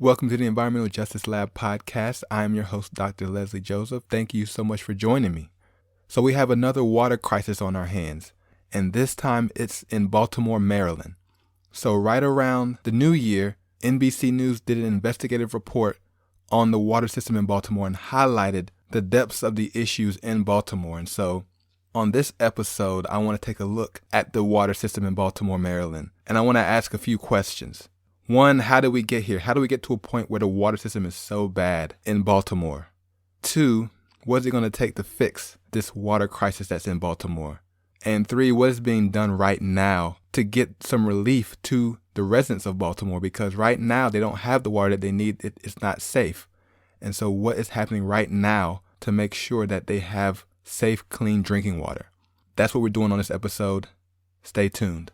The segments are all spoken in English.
Welcome to the Environmental Justice Lab podcast. I am your host, Dr. Leslie Joseph. Thank you so much for joining me. So we have another water crisis on our hands, and this time it's in Baltimore, Maryland. So right around the new year, NBC News did an investigative report on the water system in Baltimore and highlighted the depths of the issues in Baltimore. And so on this episode, I want to take a look at the water system in Baltimore, Maryland, and I want to ask a few questions. One, how did we get here? How do we get to a point where the water system is so bad in Baltimore? Two, what is it going to take to fix this water crisis that's in Baltimore? And three, what is being done right now to get some relief to the residents of Baltimore? Because right now they don't have the water that they need. It's not safe. And so what is happening right now to make sure that they have safe, clean drinking water? That's what we're doing on this episode. Stay tuned.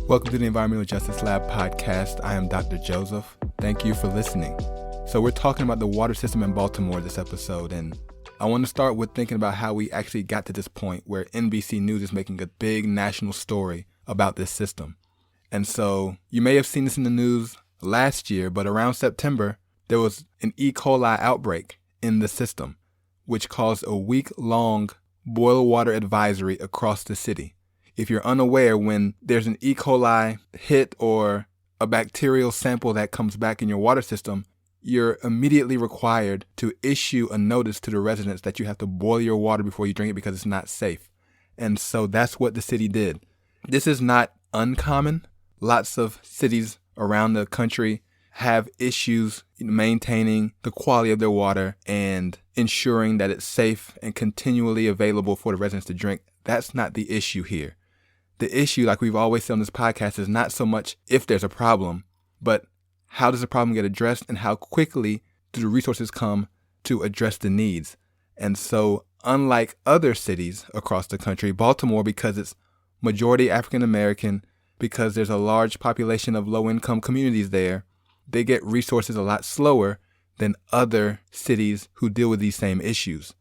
Welcome to the Environmental Justice Lab podcast. I am Dr. Joseph. Thank you for listening. So we're talking about the water system in Baltimore this episode, and I want to start with thinking about how we actually got to this point where NBC News is making a big national story about this system. And so you may have seen this in the news last year, but around September, there was an E. coli outbreak in the system, which caused a week-long boil water advisory across the city. If you're unaware, when there's an E. coli hit or a bacterial sample that comes back in your water system, you're immediately required to issue a notice to the residents that you have to boil your water before you drink it because it's not safe. And so that's what the city did. This is not uncommon. Lots of cities around the country have issues maintaining the quality of their water and ensuring that it's safe and continually available for the residents to drink. That's not the issue here. The issue, like we've always said on this podcast, is not so much if there's a problem, but how does the problem get addressed and how quickly do the resources come to address the needs? And so unlike other cities across the country, Baltimore, because it's majority African American, because there's a large population of low-income communities there, they get resources a lot slower than other cities who deal with these same issues.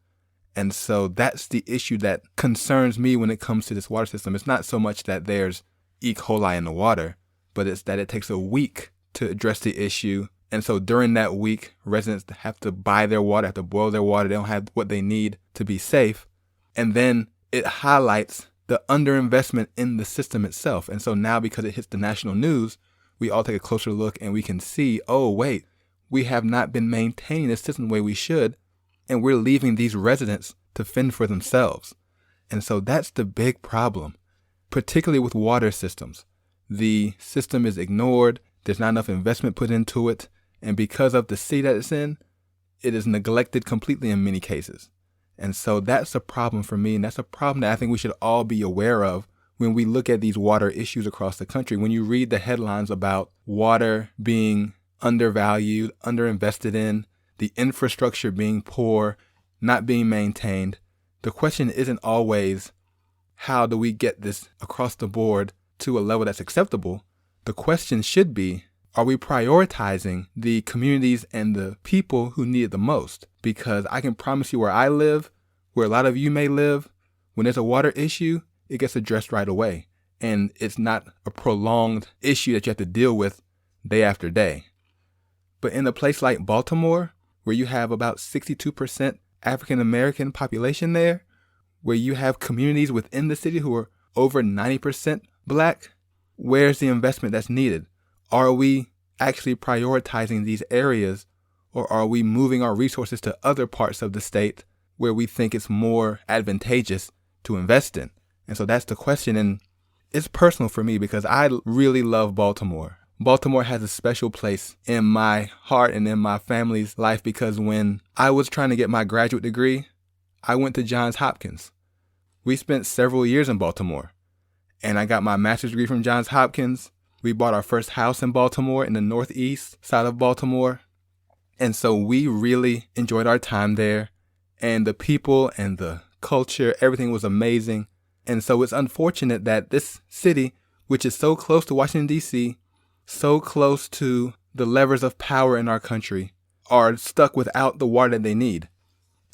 And so that's the issue that concerns me when it comes to this water system. It's not so much that there's E. coli in the water, but it's that it takes a week to address the issue. And so during that week, residents have to buy their water, have to boil their water. They don't have what they need to be safe. And then it highlights the underinvestment in the system itself. And so now because it hits the national news, we all take a closer look and we can see, oh, wait, we have not been maintaining the system the way we should. And we're leaving these residents to fend for themselves. And so that's the big problem, particularly with water systems. The system is ignored. There's not enough investment put into it. And because of the city that it's in, it is neglected completely in many cases. And so that's a problem for me. And that's a problem that I think we should all be aware of when we look at these water issues across the country. When you read the headlines about water being undervalued, underinvested in, the infrastructure being poor, not being maintained, the question isn't always how do we get this across the board to a level that's acceptable. The question should be, are we prioritizing the communities and the people who need it the most? Because I can promise you where I live, where a lot of you may live, when there's a water issue, it gets addressed right away. And it's not a prolonged issue that you have to deal with day after day. But in a place like Baltimore, where you have about 62% African American population there, where you have communities within the city who are over 90% Black, where's the investment that's needed? Are we actually prioritizing these areas, or are we moving our resources to other parts of the state where we think it's more advantageous to invest in? And so that's the question. And it's personal for me because I really love Baltimore. Baltimore has a special place in my heart and in my family's life because when I was trying to get my graduate degree, I went to Johns Hopkins. We spent several years in Baltimore, and I got my master's degree from Johns Hopkins. We bought our first house in Baltimore in the northeast side of Baltimore. And so we really enjoyed our time there, and the people and the culture, everything was amazing. And so it's unfortunate that this city, which is so close to Washington, D.C., so close to the levers of power in our country, are stuck without the water that they need.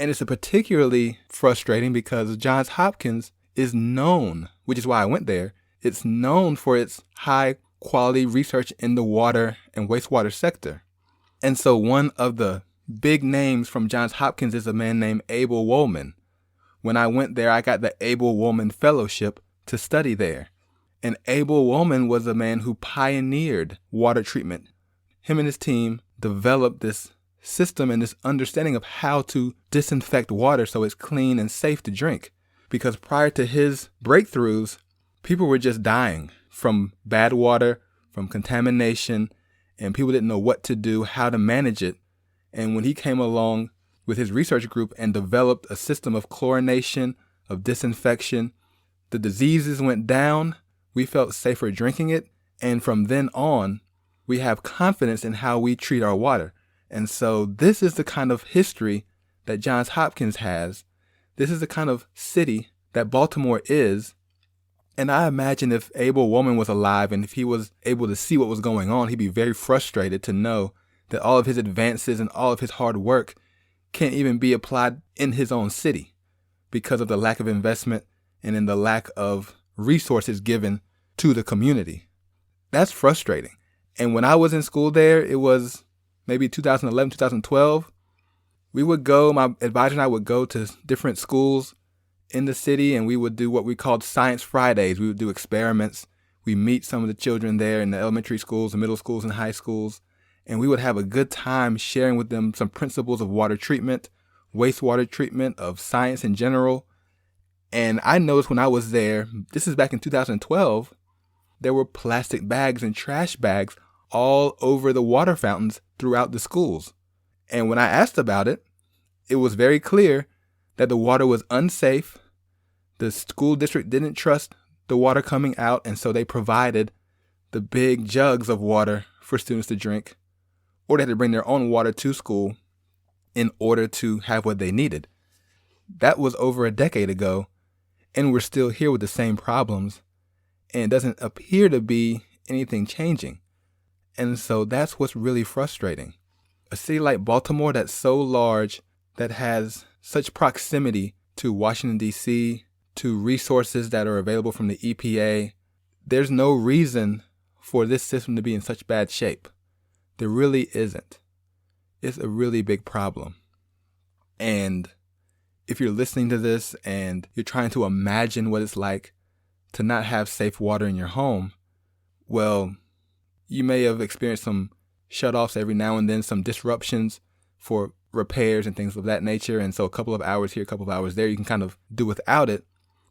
And it's particularly frustrating because Johns Hopkins is known, which is why I went there, it's known for its high quality research in the water and wastewater sector. And so one of the big names from Johns Hopkins is a man named Abel Woolman. When I went there, I got the Abel Woolman Fellowship to study there. And Abel Woolman was a man who pioneered water treatment. Him and his team developed this system and this understanding of how to disinfect water so it's clean and safe to drink. Because prior to his breakthroughs, people were just dying from bad water, from contamination, and people didn't know what to do, how to manage it. And when he came along with his research group and developed a system of chlorination, of disinfection, the diseases went down, we felt safer drinking it, and from then on, we have confidence in how we treat our water. And so this is the kind of history that Johns Hopkins has. This is the kind of city that Baltimore is. And I imagine if Abel Woolman was alive and if he was able to see what was going on, he'd be very frustrated to know that all of his advances and all of his hard work can't even be applied in his own city because of the lack of investment and in the lack of resources given to the community. That's frustrating. And when I was in school there, it was maybe 2011, 2012. We would go, my advisor and I would go to different schools in the city, and we would do what we called Science Fridays. We would do experiments. We meet some of the children there in the elementary schools, the middle schools, and high schools, and we would have a good time sharing with them some principles of water treatment, wastewater treatment, of science in general. And I noticed when I was there, this is back in 2012, there were plastic bags and trash bags all over the water fountains throughout the schools. And when I asked about it, it was very clear that the water was unsafe. The school district didn't trust the water coming out, and so they provided the big jugs of water for students to drink, or they had to bring their own water to school in order to have what they needed. That was over a decade ago, and we're still here with the same problems, and it doesn't appear to be anything changing. And so that's what's really frustrating. A city like Baltimore that's so large, that has such proximity to Washington, D.C., to resources that are available from the EPA, there's no reason for this system to be in such bad shape. There really isn't. It's a really big problem. And if you're listening to this and you're trying to imagine what it's like to not have safe water in your home, well, you may have experienced some shutoffs every now and then, some disruptions for repairs and things of that nature. And so a couple of hours here, a couple of hours there, you can kind of do without it.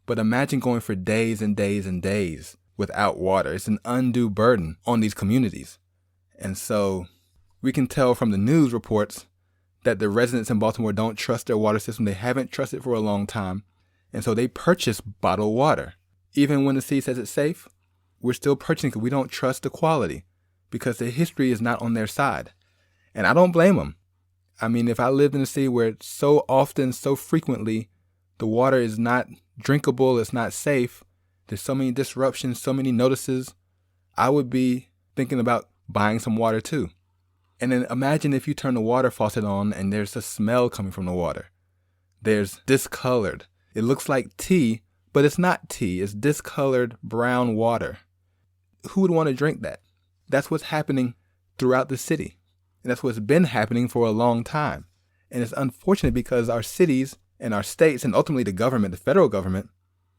But imagine going for days and days and days without water. It's an undue burden on these communities. And so we can tell from the news reports that the residents in Baltimore don't trust their water system. They haven't trusted it for a long time. And so they purchase bottled water. Even when the city says it's safe, we're still purchasing because we don't trust the quality because the history is not on their side. And I don't blame them. I mean, if I lived in a city where so often, so frequently, the water is not drinkable, it's not safe, there's so many disruptions, so many notices, I would be thinking about buying some water too. And then imagine if you turn the water faucet on and there's a smell coming from the water. There's discolored. It looks like tea, but it's not tea. It's discolored brown water. Who would want to drink that? That's what's happening throughout the city. And that's what's been happening for a long time. And it's unfortunate because our cities and our states and ultimately the government, the federal government,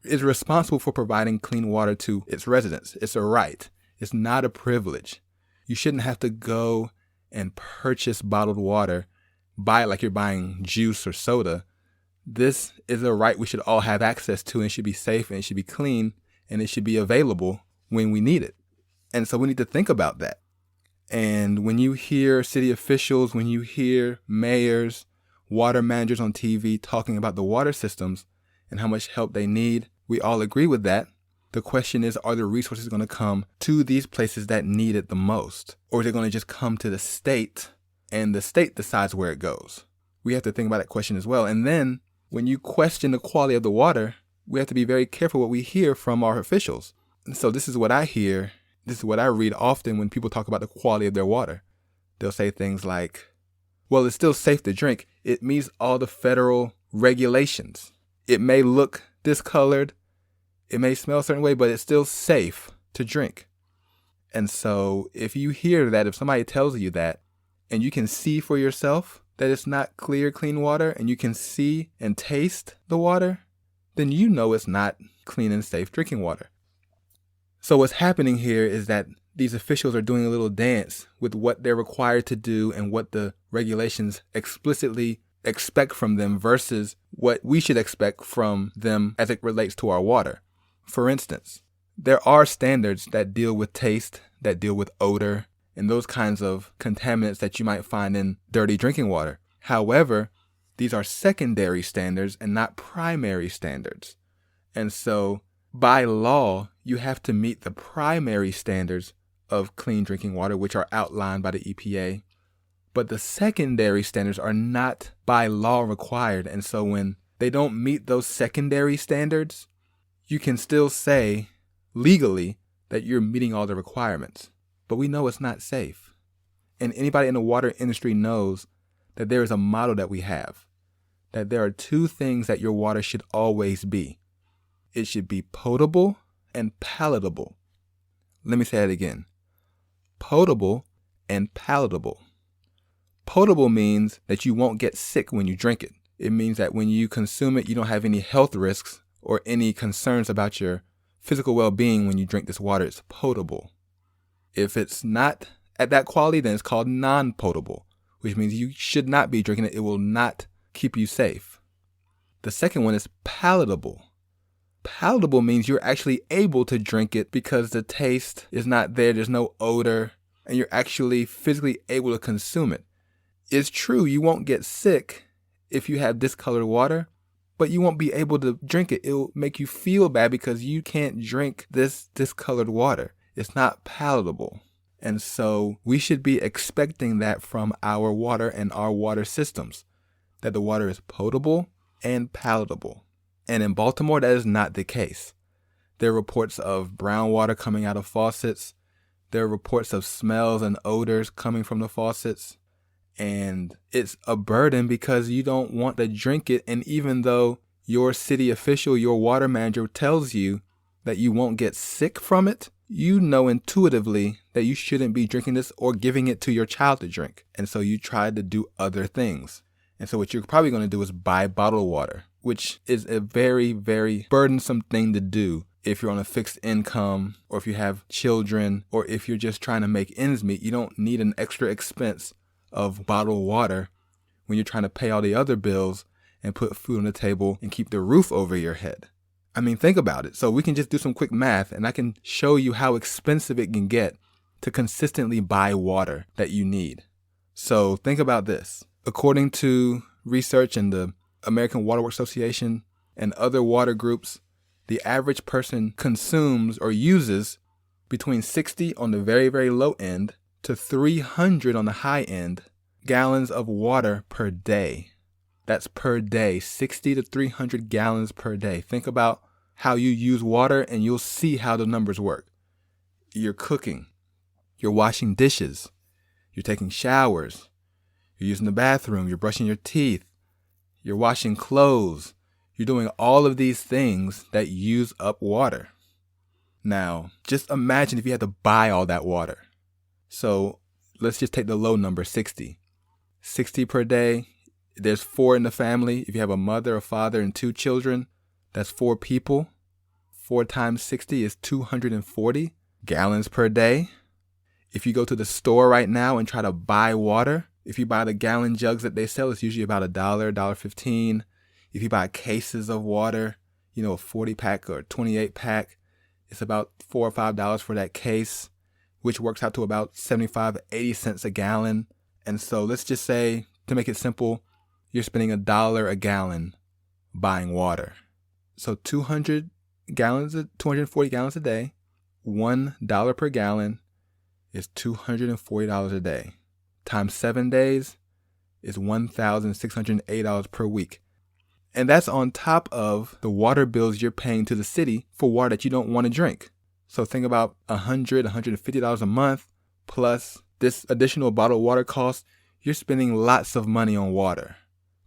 is responsible for providing clean water to its residents. It's a right. It's not a privilege. You shouldn't have to go and purchase bottled water, buy it like you're buying juice or soda. This is a right we should all have access to, and it should be safe, and it should be clean, and it should be available when we need it. And so we need to think about that. And when you hear city officials, when you hear mayors, water managers on TV talking about the water systems and how much help they need, we all agree with that. The question is, are the resources going to come to these places that need it the most? Or is it going to just come to the state and the state decides where it goes? We have to think about that question as well. And then when you question the quality of the water, we have to be very careful what we hear from our officials. And so this is what I hear. This is what I read often when people talk about the quality of their water. They'll say things like, Well, it's still safe to drink. It meets all the federal regulations. It may look discolored, it may smell a certain way, but it's still safe to drink. And so if you hear that, if somebody tells you that, and you can see for yourself that it's not clear, clean water, and you can see and taste the water, then you know it's not clean and safe drinking water. So what's happening here is that these officials are doing a little dance with what they're required to do and what the regulations explicitly expect from them versus what we should expect from them as it relates to our water. For instance, there are standards that deal with taste, that deal with odor, and those kinds of contaminants that you might find in dirty drinking water. However, these are secondary standards and not primary standards. And so, by law, you have to meet the primary standards of clean drinking water, which are outlined by the EPA. But the secondary standards are not by law required. And so when they don't meet those secondary standards, you can still say legally that you're meeting all the requirements. But we know it's not safe. And anybody in the water industry knows that there is a model that we have, that there are two things that your water should always be. It should be potable and palatable. Let me say that again. Potable and palatable. Potable means that you won't get sick when you drink it. It means that when you consume it, you don't have any health risks or any concerns about your physical well-being when you drink this water. It's potable. If it's not at that quality, then it's called non-potable, which means you should not be drinking it. It will not keep you safe. The second one is palatable. Palatable means you're actually able to drink it because the taste is not there, there's no odor, and you're actually physically able to consume it. It's true, you won't get sick if you have discolored water, but you won't be able to drink it. It'll make you feel bad because you can't drink this discolored water. It's not palatable. And so we should be expecting that from our water and our water systems, that the water is potable and palatable. And in Baltimore, that is not the case. There are reports of brown water coming out of faucets. There are reports of smells and odors coming from the faucets. And it's a burden because you don't want to drink it. And even though your city official, your water manager tells you that you won't get sick from it, you know intuitively that you shouldn't be drinking this or giving it to your child to drink. And so you try to do other things. And so what you're probably going to do is buy bottled water, which is a very, very burdensome thing to do if you're on a fixed income or if you have children or if you're just trying to make ends meet. You don't need an extra expense of bottled water when you're trying to pay all the other bills and put food on the table and keep the roof over your head. I mean, think about it. So we can just do some quick math and I can show you how expensive it can get to consistently buy water that you need. So think about this. According to research in the American Water Works Association and other water groups, the average person consumes or uses between 60 on the very, very low end to 300 on the high end gallons of water per day. That's per day, 60 to 300 gallons per day. Think about how you use water and you'll see how the numbers work. You're cooking, you're washing dishes, you're taking showers, you're using the bathroom, you're brushing your teeth, you're washing clothes, you're doing all of these things that use up water. Now, just imagine if you had to buy all that water. So let's just take the low number, 60. 60 per day. There's 4 in the family. If you have a mother, a father, and 2 children, that's 4 people. 4 times 60 is 240 gallons per day. If you go to the store right now and try to buy water, if you buy the gallon jugs that they sell, it's usually about $1, $1.15. If you buy cases of water, a 40 pack or 28 pack, it's about $4 or $5 for that case, which works out to about 75, 80 cents a gallon. And so let's just say, to make it simple, you're spending $1 a gallon buying water. So 240 gallons a day, $1 per gallon is $240 a day. Times 7 days is $1,608 per week. And that's on top of the water bills you're paying to the city for water that you don't want to drink. So think about $100, $150 a month plus this additional bottled water cost. you're spending lots of money on water,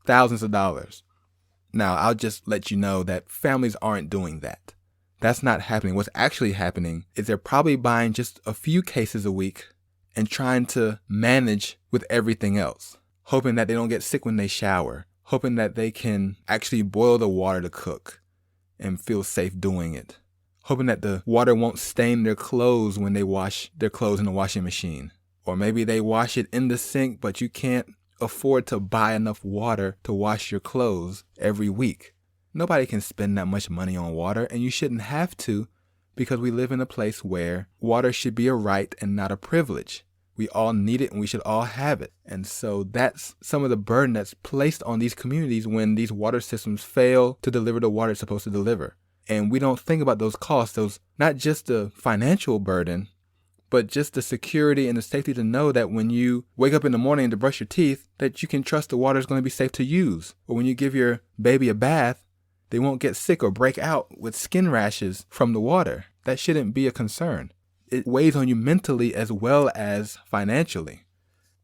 thousands of dollars. Now, I'll just let you know that families aren't doing that. That's not happening. What's actually happening is they're probably buying just a few cases a week and trying to manage with everything else, hoping that they don't get sick when they shower, hoping that they can actually boil the water to cook and feel safe doing it, hoping that the water won't stain their clothes when they wash their clothes in the washing machine. Or maybe they wash it in the sink, but you can't afford to buy enough water to wash your clothes every week. Nobody can spend that much money on water, and you shouldn't have to, because we live in a place where water should be a right and not a privilege. We all need it and we should all have it. And so that's some of the burden that's placed on these communities when these water systems fail to deliver the water it's supposed to deliver. And we don't think about those costs, those not just the financial burden, but just the security and the safety to know that when you wake up in the morning to brush your teeth, that you can trust the water is going to be safe to use. Or when you give your baby a bath, they won't get sick or break out with skin rashes from the water. That shouldn't be a concern. It weighs on you mentally as well as financially.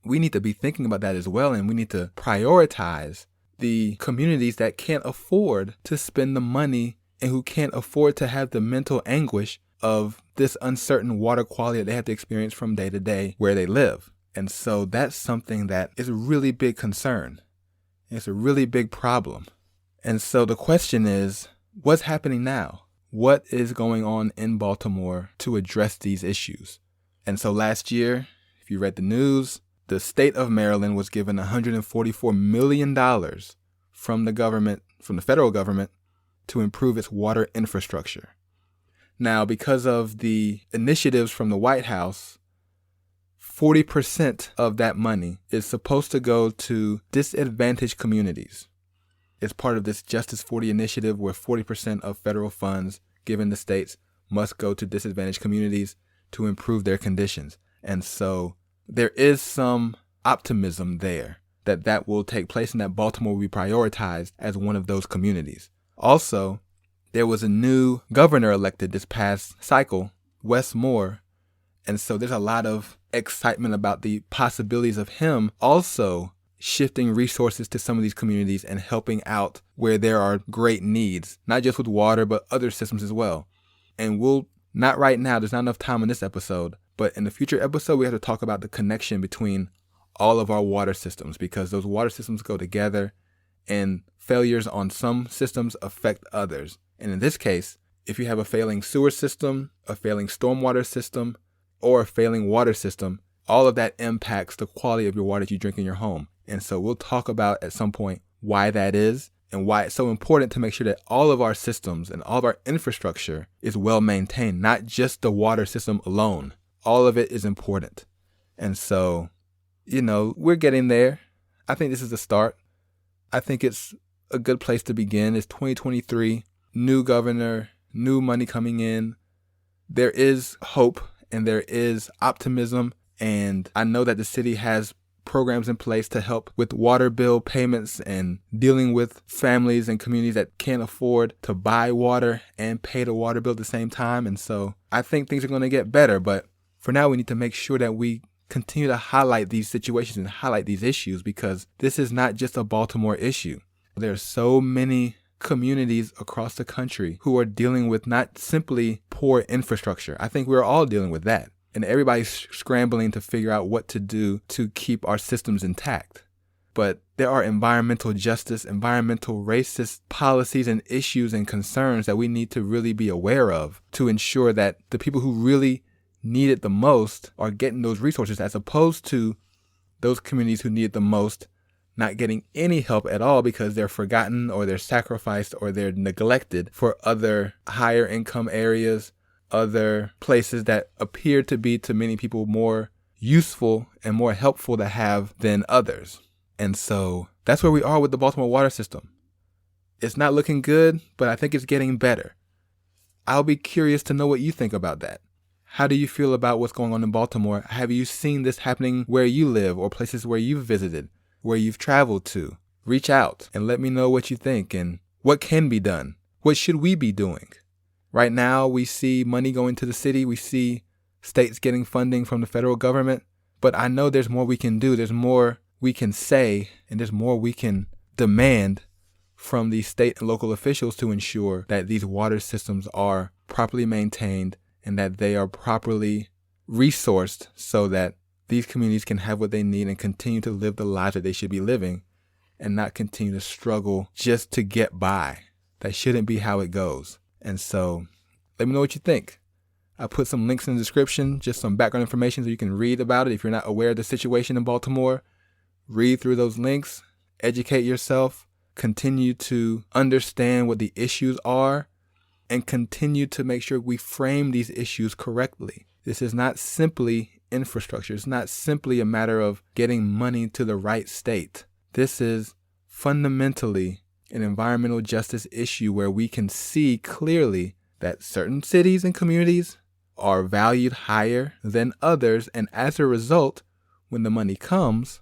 We need to be thinking about that as well, and we need to prioritize the communities that can't afford to spend the money and who can't afford to have the mental anguish of this uncertain water quality that they have to experience from day to day where they live. And so that's something that is a really big concern. It's a really big problem. And so the question is, what's happening now? What is going on in Baltimore to address these issues? And so last year, if you read the news, the state of Maryland was given $144 million from the government, from the federal government, to improve its water infrastructure. Now, because of the initiatives from the White House, 40% of that money is supposed to go to disadvantaged communities. It's part of this Justice 40 initiative where 40% of federal funds given to states must go to disadvantaged communities to improve their conditions. And so there is some optimism there that will take place and that Baltimore will be prioritized as one of those communities. Also, there was a new governor elected this past cycle, Wes Moore, and so there's a lot of excitement about the possibilities of him also shifting resources to some of these communities and helping out where there are great needs, not just with water, but other systems as well. And not right now, there's not enough time in this episode, but in the future episode, we have to talk about the connection between all of our water systems, because those water systems go together and failures on some systems affect others. And in this case, if you have a failing sewer system, a failing stormwater system, or a failing water system, all of that impacts the quality of your water that you drink in your home. And so we'll talk about at some point why that is and why it's so important to make sure that all of our systems and all of our infrastructure is well maintained, not just the water system alone. All of it is important. And so, we're getting there. I think this is a start. I think it's a good place to begin. It's 2023, new governor, new money coming in. There is hope and there is optimism. And I know that the city has programs in place to help with water bill payments and dealing with families and communities that can't afford to buy water and pay the water bill at the same time. And so I think things are going to get better. But for now, we need to make sure that we continue to highlight these situations and highlight these issues, because this is not just a Baltimore issue. There are so many communities across the country who are dealing with not simply poor infrastructure. I think we're all dealing with that. And everybody's scrambling to figure out what to do to keep our systems intact. But there are environmental justice, environmental racist policies and issues and concerns that we need to really be aware of to ensure that the people who really need it the most are getting those resources, as opposed to those communities who need it the most not getting any help at all because they're forgotten or they're sacrificed or they're neglected for other higher income areas, other places that appear to be to many people more useful and more helpful to have than others. And so that's where we are with the Baltimore water system. It's not looking good, but I think it's getting better. I'll be curious to know what you think about that. How do you feel about what's going on in Baltimore? Have you seen this happening where you live or places where you've visited, where you've traveled to? Reach out and let me know what you think and what can be done. What should we be doing? Right now, we see money going to the city. We see states getting funding from the federal government. But I know there's more we can do. There's more we can say and there's more we can demand from the state and local officials to ensure that these water systems are properly maintained and that they are properly resourced so that these communities can have what they need and continue to live the lives that they should be living and not continue to struggle just to get by. That shouldn't be how it goes. And so let me know what you think. I put some links in the description, just some background information so you can read about it. If you're not aware of the situation in Baltimore, read through those links, educate yourself, continue to understand what the issues are, and continue to make sure we frame these issues correctly. This is not simply infrastructure. It's not simply a matter of getting money to the right state. This is fundamentally an environmental justice issue where we can see clearly that certain cities and communities are valued higher than others. And as a result, when the money comes,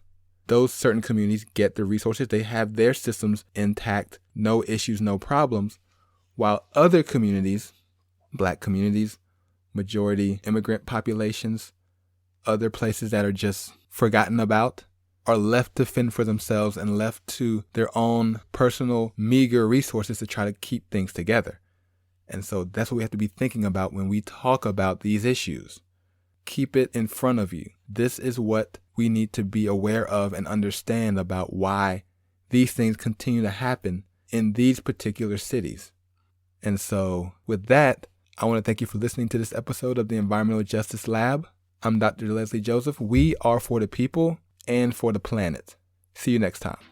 those certain communities get the resources. They have their systems intact, no issues, no problems. While other communities, Black communities, majority immigrant populations, other places that are just forgotten about, are left to fend for themselves and left to their own personal meager resources to try to keep things together. And so that's what we have to be thinking about when we talk about these issues. Keep it in front of you. This is what we need to be aware of and understand about why these things continue to happen in these particular cities. And so with that, I want to thank you for listening to this episode of the Environmental Justice Lab. I'm Dr. Leslie Joseph. We are for the people and for the planet. See you next time.